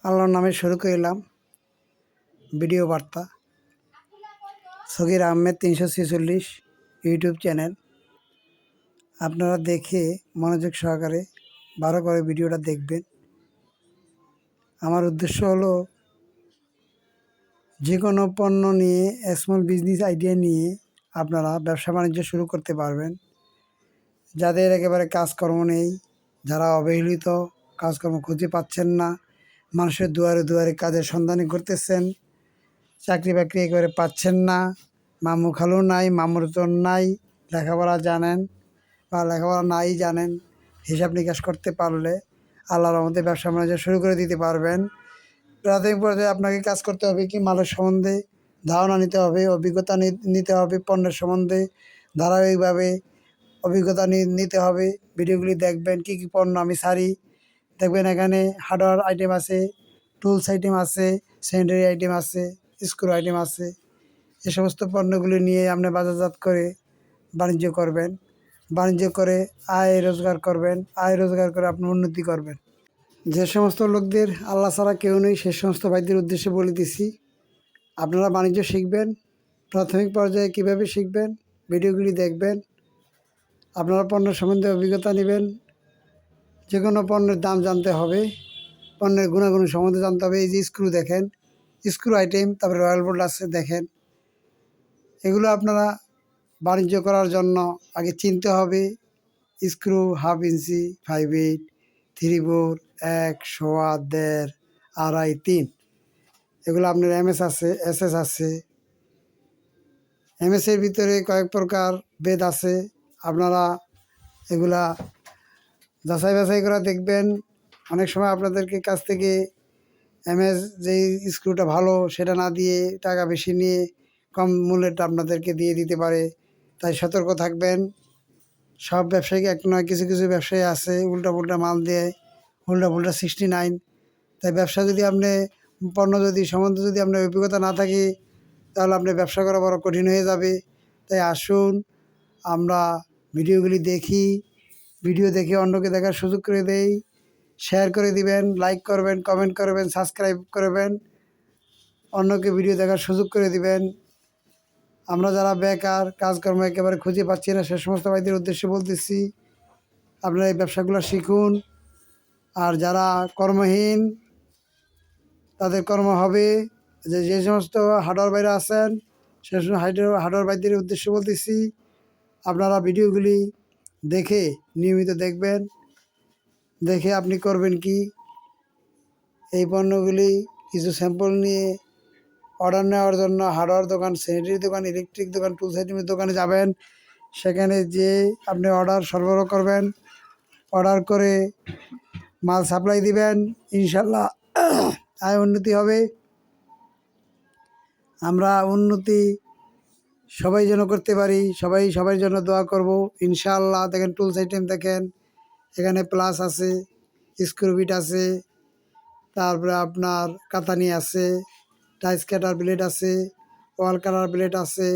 আল্লাহর নামে শুরু করলাম ভিডিও বার্তা। Sagir Ahmed 346 YouTube channel. আপনারা দেখে মনোযোগ সহকারে ভালো করে ভিডিওটা দেখবেন। আমার উদ্দেশ্য হলো যে কোনো পণ্য নিয়ে স্মল বিজনেস আইডিয়া নিয়ে আপনারা ব্যবসা বাণিজ্য শুরু করতে পারবেন। যাদের একেবারে কাজকর্ম নেই, যারা অবহেলিত, কাজকর্ম খুঁজে পাচ্ছেন না, মানুষের দুয়ারে দুয়ারে কাজের সন্ধানে করতেছেন, চাকরি বাকরি একেবারে পাচ্ছেন না, মামু খালু নাই, মামুর জন নাই, লেখাপড়া জানেন বা লেখাপড়া নাই জানেন, হিসাব নিকাশ করতে পারলে আল্লাহর রহমতে ব্যবসা বাণিজ্য শুরু করে দিতে পারবেন। প্রাথমিক পর্যায়ে আপনাকে কাজ করতে হবে কি, মালের সম্বন্ধে ধারণা নিতে হবে, অভিজ্ঞতা নিতে হবে, পণ্যের সম্বন্ধে ধারাবাহিকভাবে অভিজ্ঞতা নিতে হবে। ভিডিওগুলি দেখবেন, কী কী পণ্য আমি ছাড়ি দেখবেন। এখানে হার্ডওয়্যার আইটেম আছে, টুলস আইটেম আছে, স্যানিটারি আইটেম আছে, স্ক্রু আইটেম আছে। এ সমস্ত পণ্যগুলি নিয়ে আপনি বাজারজাত করে বাণিজ্য করবেন। বাণিজ্য করে আয় রোজগার করবেন। আয় রোজগার করে আপনি উন্নতি করবেন। যে সমস্ত লোকদের আল্লাহ ছাড়া কেউ নেই, সে সমস্ত ভাইদের উদ্দেশ্যে বলে দিছি, আপনারা বাণিজ্য শিখবেন। প্রাথমিক পর্যায়ে কীভাবে শিখবেন, ভিডিওগুলি দেখবেন। আপনারা পণ্য সম্বন্ধে অভিজ্ঞতা নেবেন। যে কোনো পণ্যের দাম জানতে হবে, পণ্যের গুণাগুণ সম্বন্ধে জানতে হবে। এই যে স্ক্রু দেখেন, স্ক্রু আইটেম, তারপরে রয়্যাল বোল্ট আছে দেখেন। এগুলো আপনারা বাণিজ্য করার জন্য আগে চিনতে হবে। স্ক্রু 1/2 ইঞ্চি, 5/8, 3/4, 1, 1.25, 1.5, 2.5, 3। এগুলো আপনার MS আছে, SS আছে। MS-এর ভিতরে কয়েক প্রকার ভেদ আছে। আপনারা এগুলা যাচাই বাছাই করে দেখবেন। অনেক সময় আপনাদেরকে কাছ থেকে MS যেই স্ক্রুটা ভালো সেটা না দিয়ে টাকা বেশি নিয়ে কম মূল্যেরটা আপনাদেরকে দিয়ে দিতে পারে। তাই সতর্ক থাকবেন। সব ব্যবসায়ী এক নয়, কিছু কিছু ব্যবসায়ী আছে উল্টা মাল দেয়, উল্টা 69। তাই ব্যবসা যদি আপনি পণ্য যদি সম্বন্ধে যদি আপনার অভিজ্ঞতা না থাকে, তাহলে আপনি ব্যবসা করা বড় কঠিন হয়ে যাবে। তাই আসুন আমরা ভিডিওগুলি দেখি, ভিডিও দেখে অন্যকে দেখার সুযোগ করে দেই। শেয়ার করে দিবেন, লাইক করবেন, কমেন্ট করবেন, সাবস্ক্রাইব করবেন, অন্যকে ভিডিও দেখার সুযোগ করে দিবেন। আমরা যারা বেকার, কাজকর্ম একেবারে খুঁজে পাচ্ছি না, সে সমস্ত ভাইদের উদ্দেশ্যে বলতেছি, আপনারা এই ব্যবসাগুলো শিখুন। আর যারা কর্মহীন, তাদের কর্ম হবে। যে সমস্ত হার্ডওয়্যার বাইরে আছেন, সে সমস্ত হার্ডওয়্যার বাইদের উদ্দেশ্যে বলতেছি, আপনারা ভিডিওগুলি দেখে নিয়মিত দেখবেন। দেখে আপনি করবেন কি, এই পণ্যগুলি কিছু স্যাম্পল নিয়ে অর্ডার নেওয়ার জন্য হার্ডওয়্যার দোকান, স্যানিটারি দোকান, ইলেকট্রিক দোকান, টুলস আইটেমের দোকানে যাবেন। সেখানে যে আপনি অর্ডার সরবরাহ করবেন, অর্ডার করে মাল সাপ্লাই দিবেন। ইনশাল্লাহ আয় উন্নতি হবে। আমরা উন্নতি সবাই যেন করতে পারি, সবাই জন্য দোয়া করব ইনশাআল্লাহ। দেখেন টুলস আইটেম দেখেন, এখানে প্লাস আছে, স্ক্রুবিট আছে, তারপরে আপনার কাতানি আছে, টাইস কাটার ব্লেড আছে, ওয়াল কাটার ব্লেড আছে,